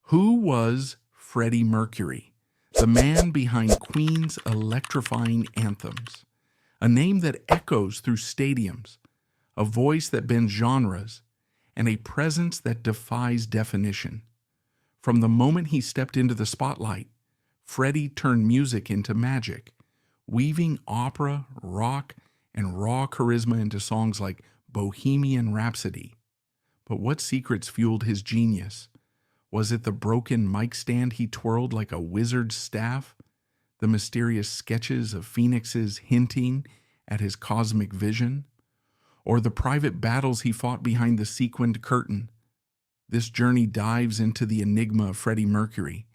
Who was Freddie Mercury, the man behind Queen's electrifying anthems? A name that echoes through stadiums, a voice that bends genres, and a presence that defies definition. From the moment he stepped into the spotlight, Freddie turned music into magic, weaving opera, rock, and raw charisma into songs like Bohemian Rhapsody. But what secrets fueled his genius? Was it the broken mic stand he twirled like a wizard's staff? The mysterious sketches of phoenixes hinting at his cosmic vision? Or the private battles he fought behind the sequined curtain? This journey dives into the enigma of Freddie Mercury,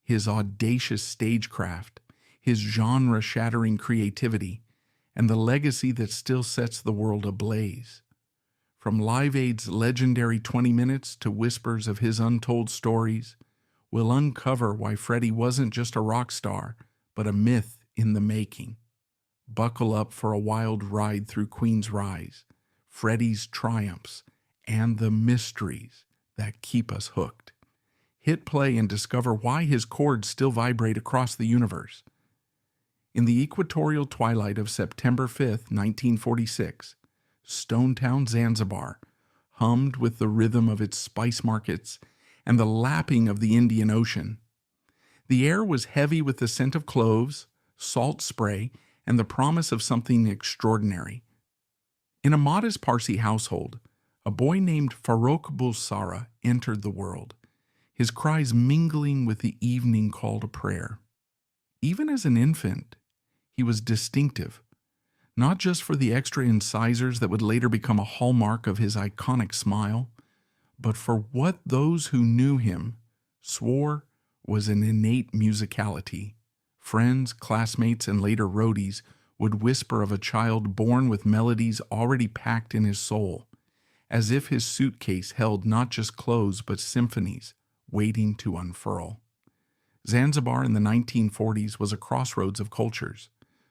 his audacious stagecraft, his genre-shattering creativity, and the legacy that still sets the world ablaze. From Live Aid's legendary 20 minutes to whispers of his untold stories, we'll uncover why Freddie wasn't just a rock star, but a myth in the making. Buckle up for a wild ride through Queen's rise, Freddie's triumphs, and the mysteries that keep us hooked. Hit play and discover why his chords still vibrate across the universe. In the equatorial twilight of September 5th, 1946, Stone Town, Zanzibar, hummed with the rhythm of its spice markets and the lapping of the Indian Ocean. The air was heavy with the scent of cloves, salt spray, and the promise of something extraordinary. In a modest Parsi household, a boy named Farrokh Bulsara entered the world, his cries mingling with the evening call to prayer. Even as an infant, he was distinctive, not just for the extra incisors that would later become a hallmark of his iconic smile, but for what those who knew him swore was an innate musicality. Friends, classmates, and later roadies would whisper of a child born with melodies already packed in his soul, as if his suitcase held not just clothes but symphonies waiting to unfurl. Zanzibar in the 1940s was a crossroads of cultures.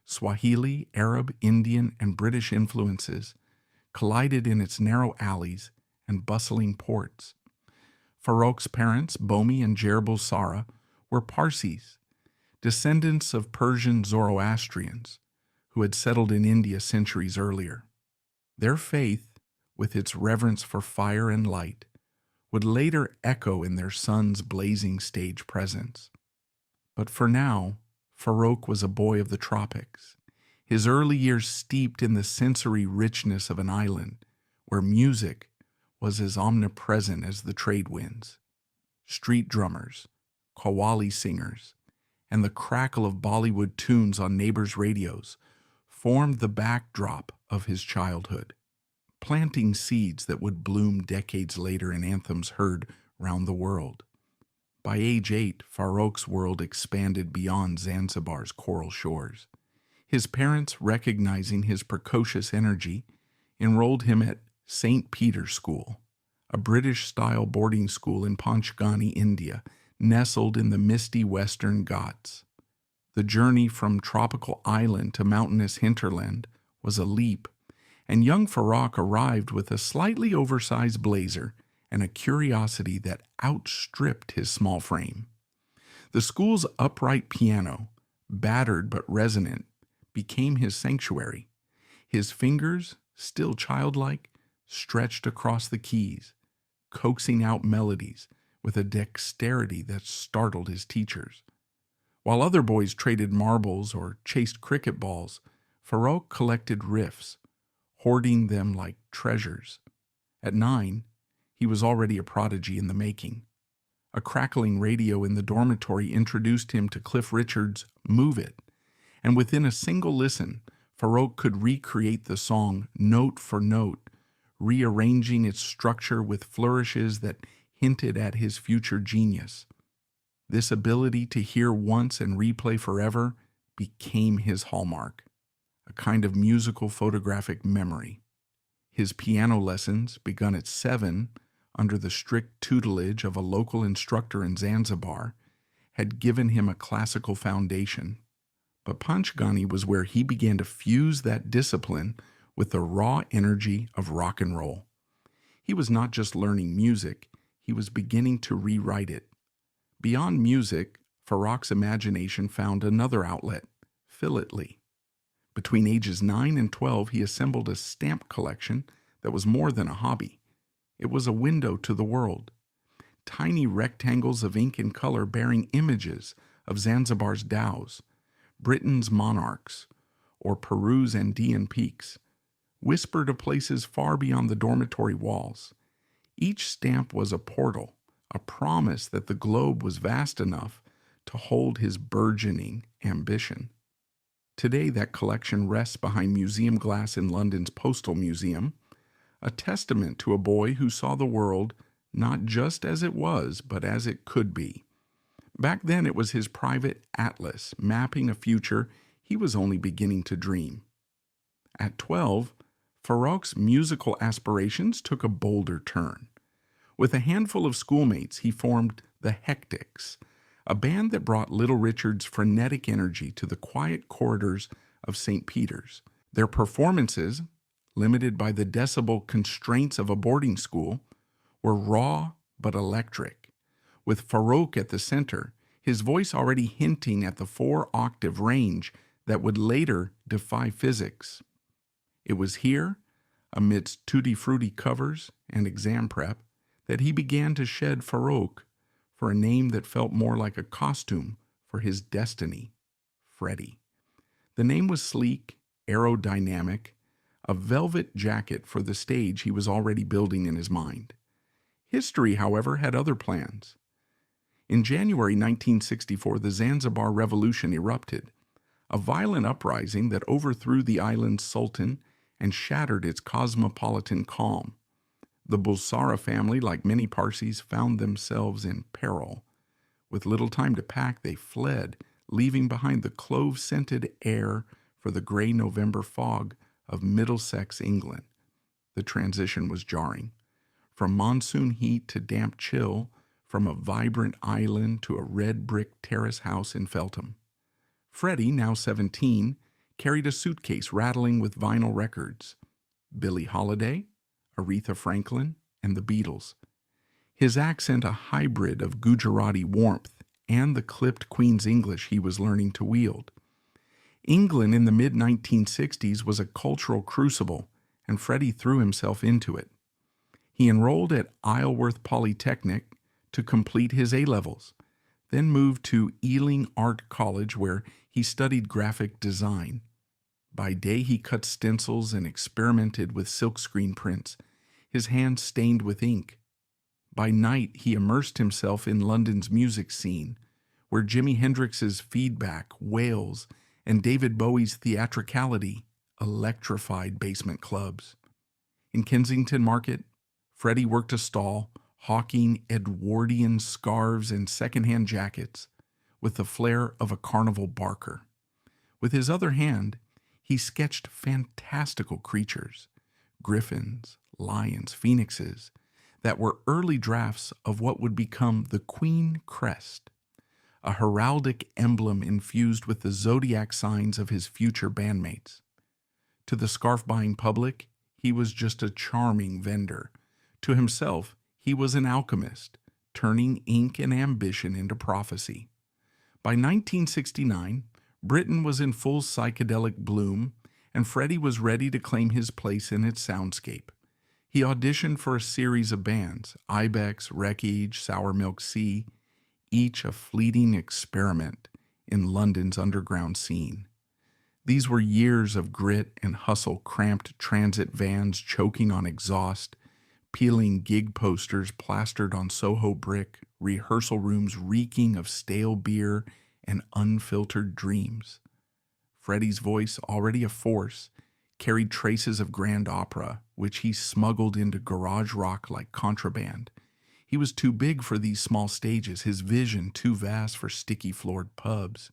Swahili, Arab, Indian, and British influences collided in its narrow alleys and bustling ports. Farrokh's parents, Bomi and Jer Bulsara, were Parsis, descendants of Persian Zoroastrians who had settled in India centuries earlier. Their faith, with its reverence for fire and light, would later echo in their son's blazing stage presence. But for now, Farrokh was a boy of the tropics, his early years steeped in the sensory richness of an island where music was as omnipresent as the trade winds. Street drummers, qawwali singers, and the crackle of Bollywood tunes on neighbors' radios formed the backdrop of his childhood, planting seeds that would bloom decades later in anthems heard round the world. By age 8, Farrokh's world expanded beyond Zanzibar's coral shores. His parents, recognizing his precocious energy, enrolled him at St. Peter's School, a British-style boarding school in Panchgani, India, nestled in the misty western Ghats. The journey from tropical island to mountainous hinterland was a leap, and young Farrokh arrived with a slightly oversized blazer and a curiosity that outstripped his small frame. The school's upright piano, battered but resonant, became his sanctuary. His fingers, still childlike, stretched across the keys, coaxing out melodies with a dexterity that startled his teachers. While other boys traded marbles or chased cricket balls, Farrokh collected riffs, hoarding them like treasures. At 9, he was already a prodigy in the making. A crackling radio in the dormitory introduced him to Cliff Richard's Move It, and within a single listen, Farrokh could recreate the song note for note, rearranging its structure with flourishes that hinted at his future genius. This ability to hear once and replay forever became his hallmark, a kind of musical photographic memory. His piano lessons, begun at 7 under the strict tutelage of a local instructor in Zanzibar, had given him a classical foundation. But Panchgani was where he began to fuse that discipline with the raw energy of rock and roll. He was not just learning music, he was beginning to rewrite it. Beyond music, Farrok's imagination found another outlet, philately. Between ages 9 and 12, he assembled a stamp collection that was more than a hobby. It was a window to the world. Tiny rectangles of ink and color bearing images of Zanzibar's dhows, Britain's monarchs, or Peru's Andean peaks, whispered of places far beyond the dormitory walls. Each stamp was a portal, a promise that the globe was vast enough to hold his burgeoning ambition. Today, that collection rests behind museum glass in London's Postal Museum, a testament to a boy who saw the world not just as it was, but as it could be. Back then, it was his private atlas, mapping a future he was only beginning to dream. At 12, Farrok's musical aspirations took a bolder turn. With a handful of schoolmates, he formed the Hectics, a band that brought Little Richard's frenetic energy to the quiet corridors of St. Peter's. Their performances, limited by the decibel constraints of a boarding school, were raw but electric. With Farrok at the center, his voice already hinting at the 4-octave range that would later defy physics. It was here, amidst tutti frutti covers and exam prep, that he began to shed Farrok for a name that felt more like a costume for his destiny, Freddie. The name was sleek, aerodynamic, a velvet jacket for the stage he was already building in his mind. History, however, had other plans. In January 1964, the Zanzibar Revolution erupted, a violent uprising that overthrew the island's sultan and shattered its cosmopolitan calm. The Bulsara family, like many Parsis, found themselves in peril. With little time to pack, they fled, leaving behind the clove-scented air for the gray November fog of Middlesex, England. The transition was jarring. From monsoon heat to damp chill, from a vibrant island to a red brick terrace house in Feltham. Freddie, now 17, carried a suitcase rattling with vinyl records. Billie Holiday, Aretha Franklin, and the Beatles. His accent a hybrid of Gujarati warmth and the clipped Queen's English he was learning to wield. England in the mid-1960s was a cultural crucible, and Freddie threw himself into it. He enrolled at Isleworth Polytechnic to complete his A-levels, then moved to Ealing Art College where he studied graphic design. By day he cut stencils and experimented with silkscreen prints, his hands stained with ink. By night he immersed himself in London's music scene, where Jimi Hendrix's feedback, wails, and David Bowie's theatricality electrified basement clubs. In Kensington Market, Freddie worked a stall, hawking Edwardian scarves and second-hand jackets with the flair of a carnival barker. With his other hand, he sketched fantastical creatures, griffins, lions, phoenixes, that were early drafts of what would become the Queen Crest, a heraldic emblem infused with the zodiac signs of his future bandmates. To the scarf-buying public, he was just a charming vendor. To himself, he was an alchemist, turning ink and ambition into prophecy. By 1969, Britain was in full psychedelic bloom, and Freddie was ready to claim his place in its soundscape. He auditioned for a series of bands, Ibex, Wreckage, Sour Milk Sea, each a fleeting experiment in London's underground scene. These were years of grit and hustle, cramped transit vans choking on exhaust, peeling gig posters plastered on Soho brick, rehearsal rooms reeking of stale beer and unfiltered dreams. Freddie's voice, already a force, carried traces of grand opera, which he smuggled into garage rock like contraband. He was too big for these small stages, his vision too vast for sticky-floored pubs.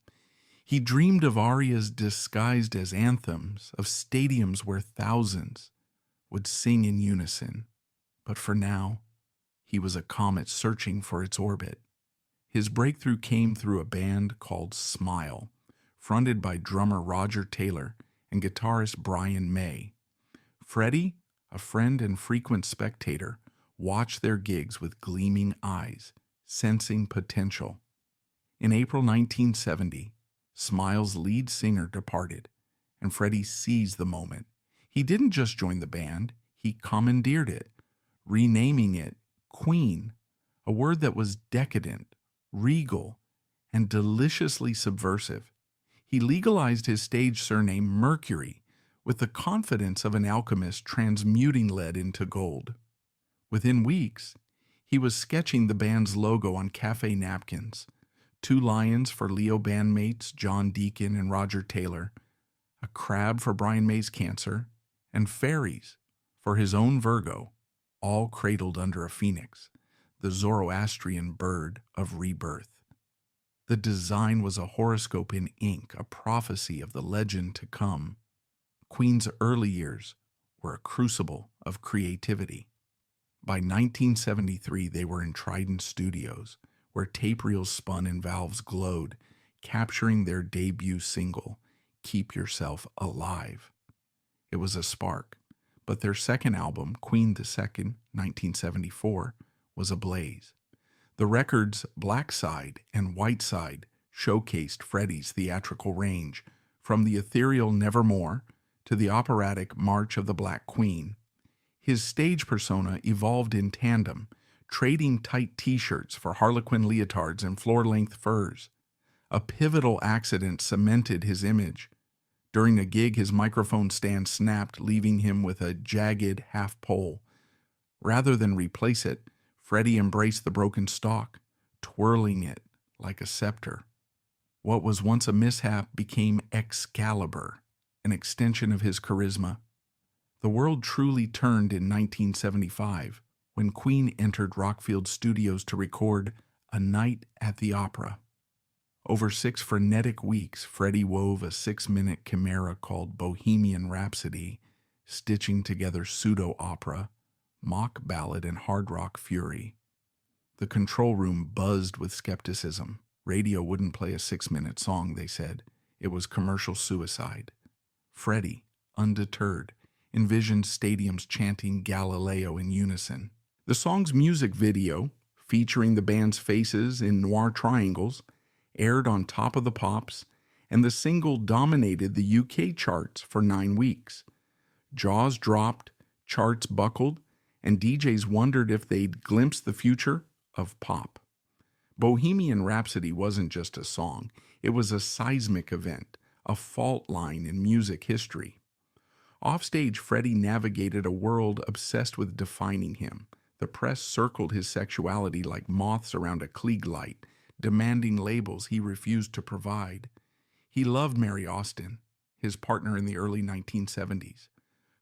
He dreamed of arias disguised as anthems, of stadiums where thousands would sing in unison. But for now, he was a comet searching for its orbit. His breakthrough came through a band called Smile, fronted by drummer Roger Taylor and guitarist Brian May. Freddie, a friend and frequent spectator, watched their gigs with gleaming eyes, sensing potential. In April 1970, Smile's lead singer departed, and Freddie seized the moment. He didn't just join the band, he commandeered it, renaming it Queen, a word that was decadent, regal, and deliciously subversive. He legalized his stage surname Mercury with the confidence of an alchemist transmuting lead into gold. Within weeks, he was sketching the band's logo on cafe napkins, 2 lions for Leo bandmates John Deacon and Roger Taylor, a crab for Brian May's cancer, and fairies for his own Virgo, all cradled under a phoenix, the Zoroastrian bird of rebirth. The design was a horoscope in ink, a prophecy of the legend to come. Queen's early years were a crucible of creativity. By 1973, they were in Trident Studios, where tape reels spun and valves glowed, capturing their debut single, Keep Yourself Alive. It was a spark, but their second album, Queen II, 1974, was ablaze. The record's Black Side and White Side showcased Freddie's theatrical range, from the ethereal Nevermore to the operatic March of the Black Queen. His stage persona evolved in tandem, trading tight t-shirts for harlequin leotards and floor-length furs. A pivotal accident cemented his image. During a gig, his microphone stand snapped, leaving him with a jagged half pole. Rather than replace it, Freddie embraced the broken stalk, twirling it like a scepter. What was once a mishap became Excalibur, an extension of his charisma. The world truly turned in 1975 when Queen entered Rockfield Studios to record A Night at the Opera. Over 6 frenetic weeks, Freddie wove a 6-minute chimera called Bohemian Rhapsody, stitching together pseudo-opera, mock ballad, and hard rock fury. The control room buzzed with skepticism. Radio wouldn't play a 6-minute song, they said. It was commercial suicide. Freddie, undeterred, envisioned stadiums chanting Galileo in unison. The song's music video, featuring the band's faces in noir triangles, aired on Top of the Pops, and the single dominated the UK charts for 9 weeks. Jaws dropped, charts buckled, and DJs wondered if they'd glimpse the future of pop. Bohemian Rhapsody wasn't just a song, it was a seismic event, a fault line in music history. Offstage, Freddie navigated a world obsessed with defining him. The press circled his sexuality like moths around a Klieg light, demanding labels he refused to provide. He loved Mary Austin, his partner in the early 1970s,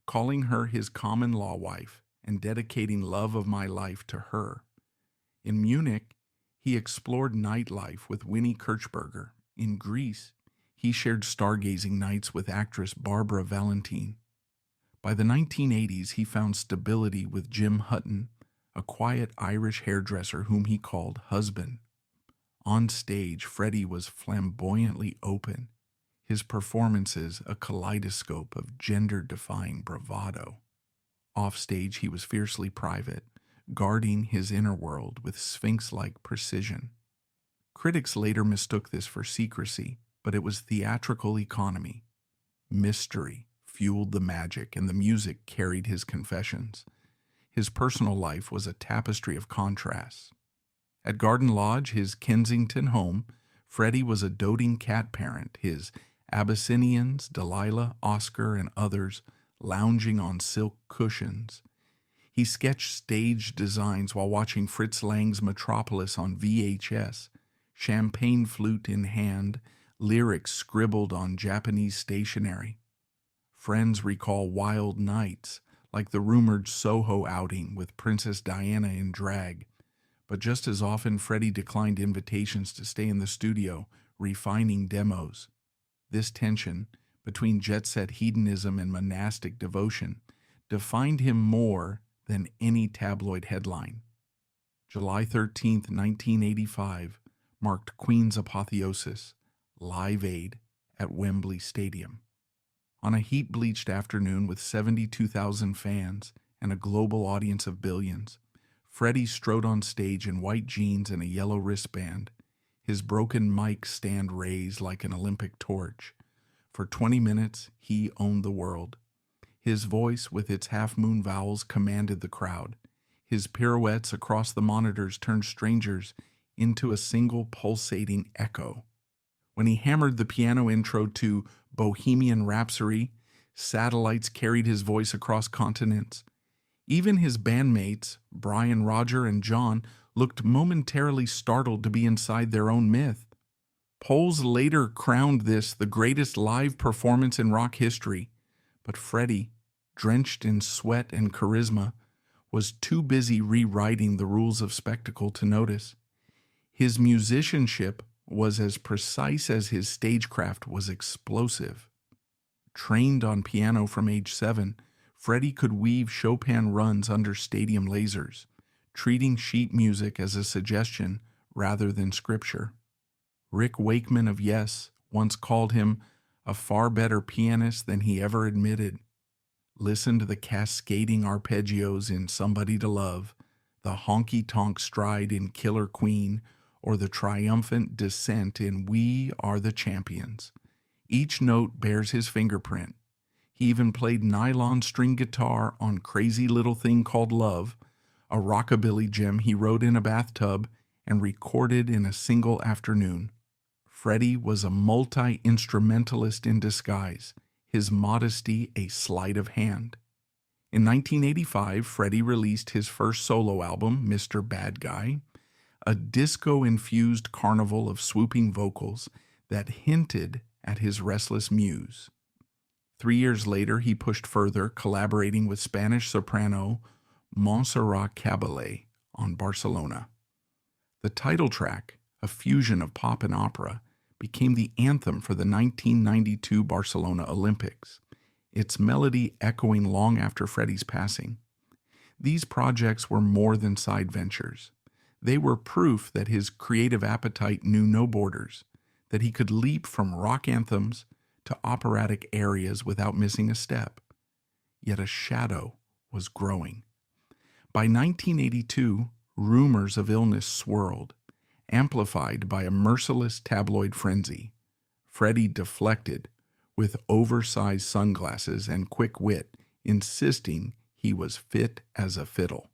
calling her his common-law wife and dedicating Love of My Life to her. In Munich, he explored nightlife with Winnie Kirchberger. In Greece, he shared stargazing nights with actress Barbara Valentine. By the 1980s, he found stability with Jim Hutton, a quiet Irish hairdresser whom he called husband. On stage, Freddie was flamboyantly open, his performances a kaleidoscope of gender-defying bravado. Offstage, he was fiercely private, guarding his inner world with sphinx-like precision. Critics later mistook this for secrecy, but it was theatrical economy. Mystery fueled the magic, and the music carried his confessions. His personal life was a tapestry of contrasts. At Garden Lodge, his Kensington home, Freddie was a doting cat parent, his Abyssinians, Delilah, Oscar, and others lounging on silk cushions. He sketched stage designs while watching Fritz Lang's Metropolis on VHS, champagne flute in hand, lyrics scribbled on Japanese stationery. Friends recall wild nights, like the rumored Soho outing with Princess Diana in drag. But just as often, Freddie declined invitations to stay in the studio, refining demos. This tension between jet-set hedonism and monastic devotion defined him more than any tabloid headline. July 13, 1985, marked Queen's apotheosis, Live Aid at Wembley Stadium. On a heat-bleached afternoon with 72,000 fans and a global audience of billions, Freddie strode on stage in white jeans and a yellow wristband, his broken mic stand raised like an Olympic torch. For 20 minutes, he owned the world. His voice, with its half-moon vowels, commanded the crowd. His pirouettes across the monitors turned strangers into a single pulsating echo. When he hammered the piano intro to Bohemian Rhapsody, satellites carried his voice across continents. Even his bandmates, Brian, Roger, and John, looked momentarily startled to be inside their own myth. Polls later crowned this the greatest live performance in rock history, but Freddie, drenched in sweat and charisma, was too busy rewriting the rules of spectacle to notice. His musicianship was as precise as his stagecraft was explosive. Trained on piano from age 7, Freddie could weave Chopin runs under stadium lasers, treating sheet music as a suggestion rather than scripture. Rick Wakeman of Yes once called him a far better pianist than he ever admitted. Listen to the cascading arpeggios in Somebody to Love, the honky-tonk stride in Killer Queen, or the triumphant descent in We Are the Champions. Each note bears his fingerprint. He even played nylon string guitar on Crazy Little Thing Called Love, a rockabilly gem he wrote in a bathtub and recorded in a single afternoon. Freddie was a multi-instrumentalist in disguise, his modesty a sleight of hand. In 1985, Freddie released his first solo album, Mr. Bad Guy, a disco-infused carnival of swooping vocals that hinted at his restless muse. 3 years later, he pushed further, collaborating with Spanish soprano Montserrat Caballé on Barcelona. The title track, a fusion of pop and opera, became the anthem for the 1992 Barcelona Olympics, its melody echoing long after Freddie's passing. These projects were more than side ventures. They were proof that his creative appetite knew no borders, that he could leap from rock anthems to operatic arias without missing a step. Yet a shadow was growing. By 1982, rumors of illness swirled, amplified by a merciless tabloid frenzy. Freddie deflected with oversized sunglasses and quick wit, insisting he was fit as a fiddle.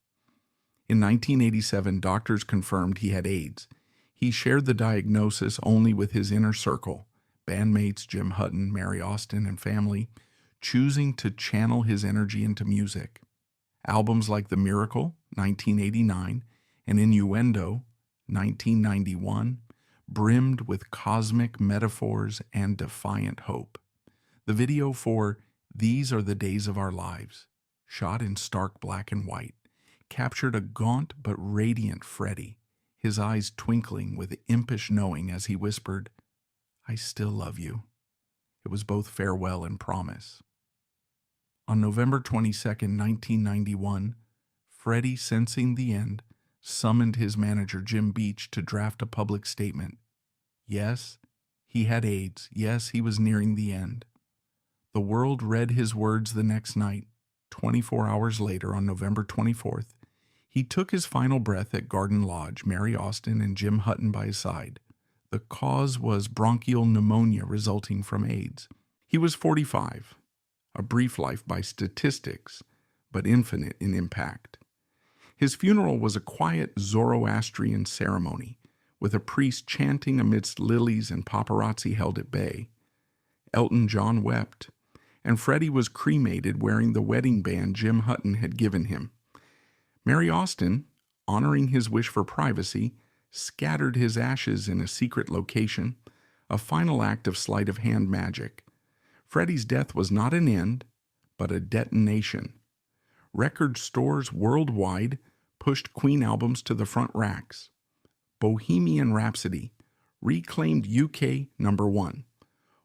In 1987, doctors confirmed he had AIDS. He shared the diagnosis only with his inner circle, bandmates Jim Hutton, Mary Austin, and family, choosing to channel his energy into music. Albums like The Miracle, 1989, and Innuendo, 1991, brimmed with cosmic metaphors and defiant hope. The video for These Are the Days of Our Lives, shot in stark black and white, captured a gaunt but radiant Freddie, his eyes twinkling with impish knowing as he whispered, "I still love you." It was both farewell and promise. On November 22, 1991, Freddie, sensing the end, summoned his manager Jim Beach to draft a public statement. Yes, he had AIDS. Yes, he was nearing the end. The world read his words the next night. 24 hours later, on November 24th, he took his final breath at Garden Lodge, Mary Austin and Jim Hutton by his side. The cause was bronchial pneumonia resulting from AIDS. He was 45, a brief life by statistics, but infinite in impact. His funeral was a quiet Zoroastrian ceremony, with a priest chanting amidst lilies and paparazzi held at bay. Elton John wept, and Freddie was cremated wearing the wedding band Jim Hutton had given him. Mary Austin, honoring his wish for privacy, scattered his ashes in a secret location, a final act of sleight of hand magic. Freddie's death was not an end, but a detonation. Record stores worldwide pushed Queen albums to the front racks. Bohemian Rhapsody reclaimed UK #1.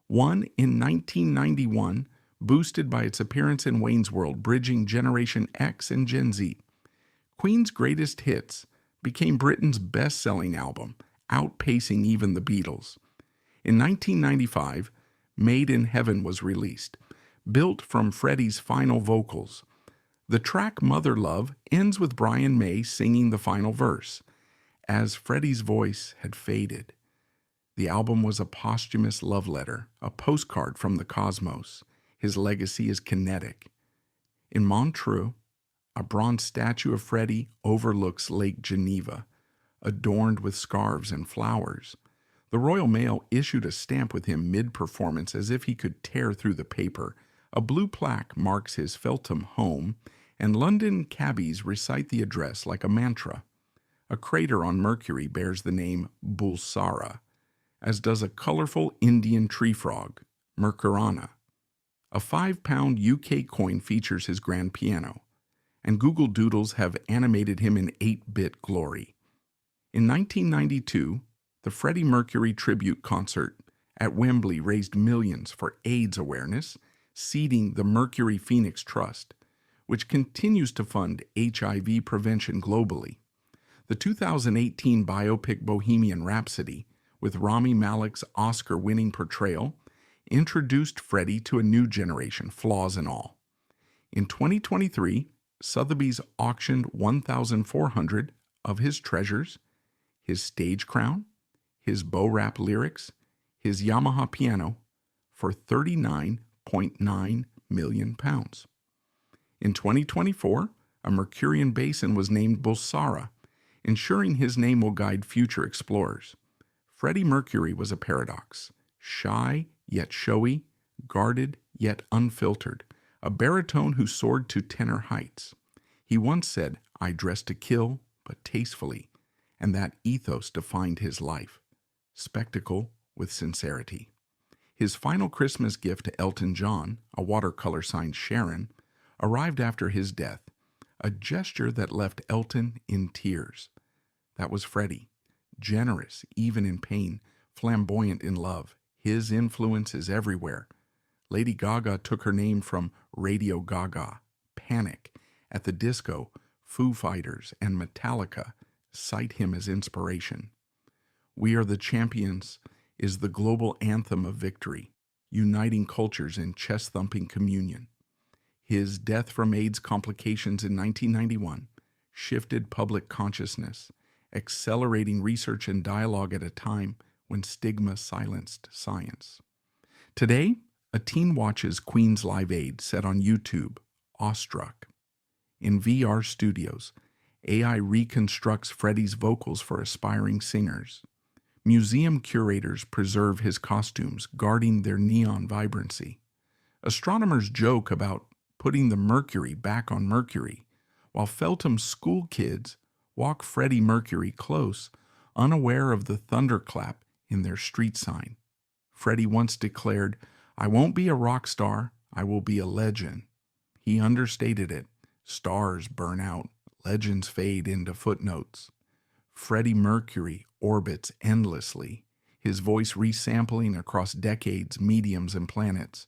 Won in 1991, boosted by its appearance in Wayne's World, bridging Generation X and Gen Z. Queen's Greatest Hits became Britain's best-selling album, outpacing even the Beatles. In 1995, Made in Heaven was released, built from Freddie's final vocals, The track Mother Love ends with Brian May singing the final verse, as Freddie's voice had faded. The album was a posthumous love letter, a postcard from the cosmos. His legacy is kinetic. In Montreux, a bronze statue of Freddie overlooks Lake Geneva, adorned with scarves and flowers. The Royal Mail issued a stamp with him mid-performance as if he could tear through the paper. A blue plaque marks his Feltham home, and London cabbies recite the address like a mantra. A crater on Mercury bears the name Bulsara, as does a colorful Indian tree frog, Mercurana. A £5 UK coin features his grand piano, and Google Doodles have animated him in 8-bit glory. In 1992, the Freddie Mercury tribute concert at Wembley raised millions for AIDS awareness, seeding the Mercury Phoenix Trust, which continues to fund HIV prevention globally. The 2018 biopic Bohemian Rhapsody, with Rami Malek's Oscar-winning portrayal, introduced Freddie to a new generation, flaws and all. In 2023, Sotheby's auctioned 1,400 of his treasures, his stage crown, his bow wrap lyrics, his Yamaha piano, for £39.9 million. In 2024, a Mercurian basin was named Bulsara, ensuring his name will guide future explorers. Freddie Mercury was a paradox, shy yet showy, guarded yet unfiltered, a baritone who soared to tenor heights. He once said, "I dress to kill, but tastefully," and that ethos defined his life. Spectacle with sincerity. His final Christmas gift to Elton John, a watercolor signed Sharon, arrived after his death, a gesture that left Elton in tears. That was Freddie, generous even in pain, flamboyant in love. His influence is everywhere. Lady Gaga took her name from Radio Gaga, Panic. At the disco, Foo Fighters and Metallica cite him as inspiration. We Are the Champions is the global anthem of victory, uniting cultures in chest-thumping communion. His death from AIDS complications in 1991 shifted public consciousness, accelerating research and dialogue at a time when stigma silenced science. Today, a teen watches Queen's Live Aid set on YouTube, awestruck. In VR studios, AI reconstructs Freddie's vocals for aspiring singers. Museum curators preserve his costumes, guarding their neon vibrancy. Astronomers joke about putting the Mercury back on Mercury, while Feltham school kids walk Freddie Mercury close, unaware of the thunderclap in their street sign. Freddie once declared, "I won't be a rock star, I will be a legend." He understated it. Stars burn out, legends fade into footnotes. Freddie Mercury orbits endlessly, his voice resampling across decades, mediums, and planets.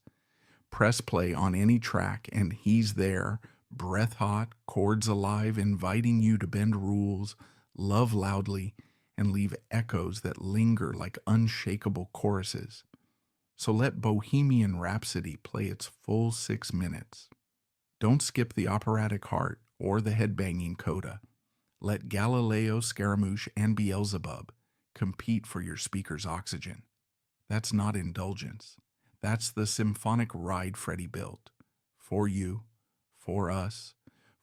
Press play on any track and he's there, breath hot, chords alive, inviting you to bend rules, love loudly, and leave echoes that linger like unshakable choruses. So let Bohemian Rhapsody play its full 6 minutes. Don't skip the operatic heart or the headbanging coda. Let Galileo, Scaramouche, and Beelzebub compete for your speaker's oxygen. That's not indulgence. That's the symphonic ride Freddie built. For you, for us,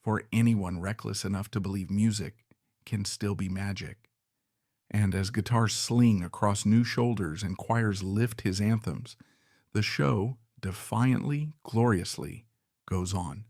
for anyone reckless enough to believe music can still be magic. And as guitars sling across new shoulders and choirs lift his anthems, the show, defiantly, gloriously, goes on.